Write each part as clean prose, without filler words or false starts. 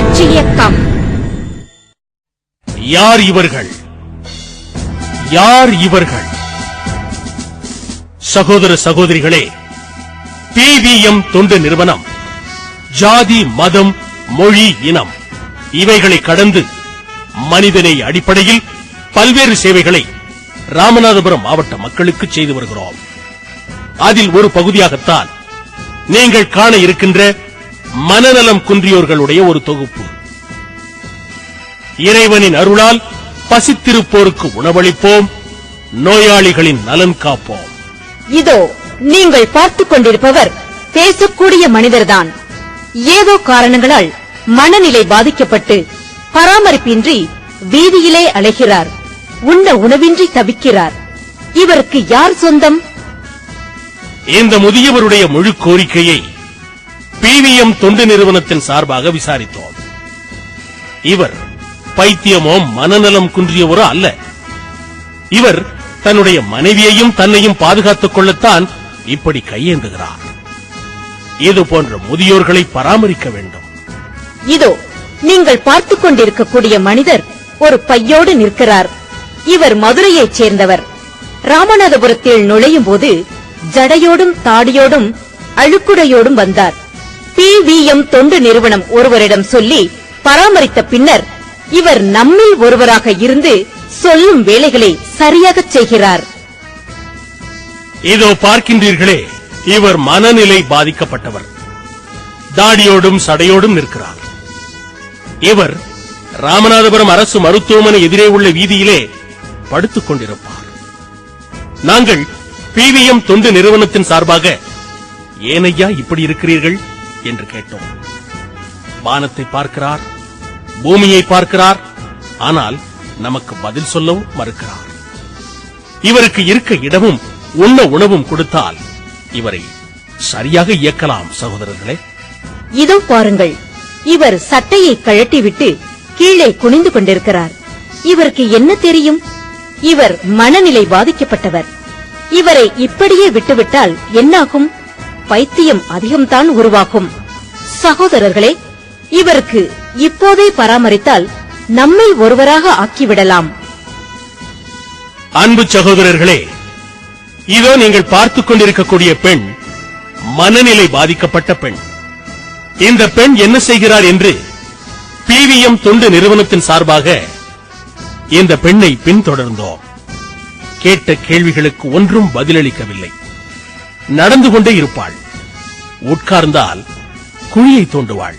வெற்றியக்கம். யார் இவர்கள்? யார் இவர்கள்? சகோதர சகோதரிகளே, PVM தொண்டு நிறுவனம் ஜாதி, மதம், மொழி, இனம் இவைகளை கடந்து மனிதநேய அடிப்படையில் பல்வேறு சேவைகளை ராமநாதபுரம் மாவட்ட மக்களுக்கு செய்து வருகிறோம். அதில் ஒரு பகுதியாகத்தான் நீங்கள் காண இருக்கின்ற மனநலம் குன்றியோர்களுடைய ஒரு தொகுப்பு. இறைவனின் அருளால் பசித்திருப்போருக்கு உணவளிப்போம், நோயாளிகளின் நலன் காப்போம். இதோ நீங்கள் பார்த்துக் கொண்டிருப்பவர் பேசக்கூடிய மனிதர்தான். ஏதோ காரணங்களால் மனநிலை பாதிக்கப்பட்டு பராமரிப்பின்றி வீதியிலே அலைகிறார். உண்ண உணவின்றி தவிக்கிறார். இவருக்கு யார் சொந்தம்? இந்த முதியவருடைய முழு கோரிக்கையை PVM தொண்டு நிறுவனத்தின் சார்பாக விசாரித்தோம். இவர் பைத்தியமோ மனநலம் குன்றியவரோ அல்ல. இவர் தன்னுடைய மனைவியையும் தன்னையும் பாதுகாத்துக் கொள்ளத்தான் இப்படி கையேந்துகிறார். இது போன்ற முதியோர்களை பராமரிக்க வேண்டும். இதோ நீங்கள் பார்த்துக் கொண்டிருக்கக்கூடிய மனிதர் ஒரு பையோடு நிற்கிறார். இவர் மதுரையைச் சேர்ந்தவர். ராமநாதபுரத்தில் நுழையும் போது ஜடையோடும் தாடியோடும் அழுக்குடையோடும் வந்தார். PVM தொண்டு நிறுவனம் ஒருவரிடம் சொல்லி பராமரித்த பின்னர் இவர் நம்மில் ஒருவராக இருந்து சொல்லும் வேலைகளை சரியாகச் செய்கிறார். இதோ பார்க்கின்றீர்களே, இவர் மனநிலை பாதிக்கப்பட்டவர். தாடியோடும் சடையோடும் நிற்கிறார். இவர் ராமநாதபுரம் அரசு மருத்துவமனை எதிரே உள்ள வீதியிலே படுத்துக் கொண்டிருப்பார். நாங்கள் PVM தொண்டு நிறுவனத்தின் சார்பாக ஏனையா இப்படி இருக்கிறீர்கள் என்று கேட்டோம். வானத்தை பார்க்கிறார், பூமியை பார்க்கிறார், ஆனால் நமக்கு பதில் சொல்லவும் மறுக்கிறார். இவருக்கு இருக்க இடமும் உண்ண உணவும் கொடுத்தால் இவரை சரியாக இயக்கலாம். சகோதரர்களே, இதோ பாருங்கள், இவர் சட்டையை கழட்டிவிட்டு கீழே குனிந்து கொண்டிருக்கிறார். இவருக்கு என்ன தெரியும்? இவர் மனநிலை பாதிக்கப்பட்டவர். இவரை இப்படியே விட்டுவிட்டால் என்னாகும்? பைத்தியம் அதிகம்தான் உருவாகும். சகோதரர்களே, இவருக்கு இப்போதே பராமரித்தால் நம்மை ஒருவராக ஆக்கிவிடலாம். அன்பு சகோதரர்களே, இதோ நீங்கள் பார்த்துக் கொண்டிருக்கக்கூடிய பெண் மனநிலை பாதிக்கப்பட்ட பெண். இந்த பெண் என்ன செய்கிறார் என்று PVM தொண்டு நிறுவனத்தின் சார்பாக இந்த பெண்ணை பின்தொடர்ந்தோம். கேட்ட கேள்விகளுக்கு ஒன்றும் பதிலளிக்கவில்லை. நடந்து கொண்டே இருப்பாள். உட்கார்ந்தால் குழியை தோண்டுவாள்.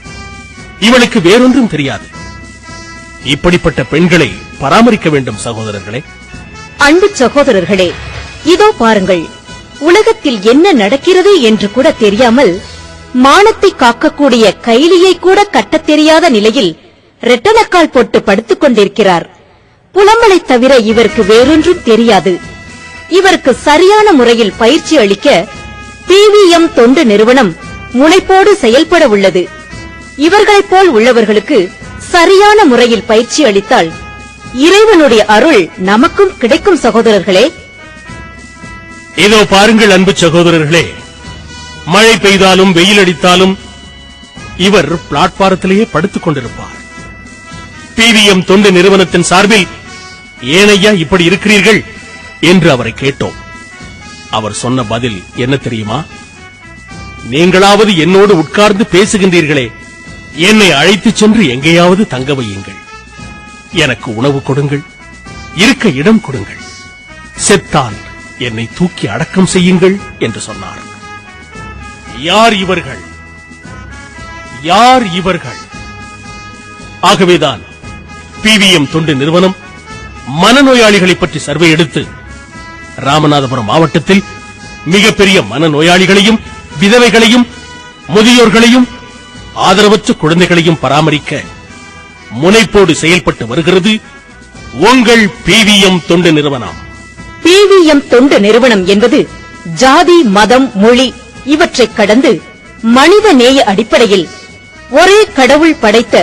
இவளுக்கு வேறொன்றும் தெரியாது. இப்படிப்பட்ட பெண்களை பராமரிக்க வேண்டும். சகோதரர்களே, அன்பு சகோதரர்களே, இதோ பாருங்கள், உலகத்தில் என்ன நடக்கிறது என்று கூட தெரியாமல் மானத்தை காக்கக்கூடிய கைலியை கூட கட்டத் தெரியாத நிலையில் ரெட்டனக்கால் போட்டு படுத்துக் கொண்டிருக்கிறார். புலம்பலை தவிர இவருக்கு வேறொன்றும் தெரியாது. இவருக்கு சரியான முறையில் பயிற்சி அளிக்க PVM தொண்டு நிறுவனம் முனைப்போடு செயல்பட உள்ளது. இவர்களைப் போல் உள்ளவர்களுக்கு சரியான முறையில் பயிற்சி அளித்தால் இறைவனுடைய அருள் நமக்கும் கிடைக்கும். சகோதரர்களே, இதோ பாருங்கள் அன்பு சகோதரர்களே, மழை பெய்தாலும் வெயில் அடித்தாலும் இவர் பிளாட்பாரத்திலேயே படுத்துக் கொண்டிருப்பார். PVM தொண்டு நிறுவனத்தின் சார்பில் ஏனையா இப்படி இருக்கிறீர்கள் என்று அவரை கேட்டோம். அவர் சொன்ன பதில் என்ன தெரியுமா? நீங்களாவது என்னோடு உட்கார்ந்து பேசுகின்றீர்களே, என்னை அழைத்துச் சென்று எங்கேயாவது தங்க வையுங்கள். எனக்கு உணவு கொடுங்கள், இருக்க இடம் கொடுங்கள், செத்தால் என்னை தூக்கி அடக்கம் செய்யுங்கள் என்று சொன்னார். யார் இவர்கள்? யார் இவர்கள்? ஆகவேதான் PVM தொண்டு நிறுவனம் மனநோயாளிகளை பற்றி சர்வே எடுத்து ராமநாதபுரம் மாவட்டத்தில் மிகப்பெரிய மனநோயாளிகளையும், விதவைகளையும், முதியோர்களையும், ஆதரவற்ற குழந்தைகளையும் பராமரிக்க முனைப்போடு செயல்பட்டு வருகிறது உங்கள் PVM தொண்டு நிறுவனம். PVM தொண்டு நிறுவனம் என்பது ஜாதி, மதம், மொழி இவற்றைக் கடந்து மனித நேய அடிப்படையில் ஒரே கடவுள் படைத்த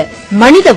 மனித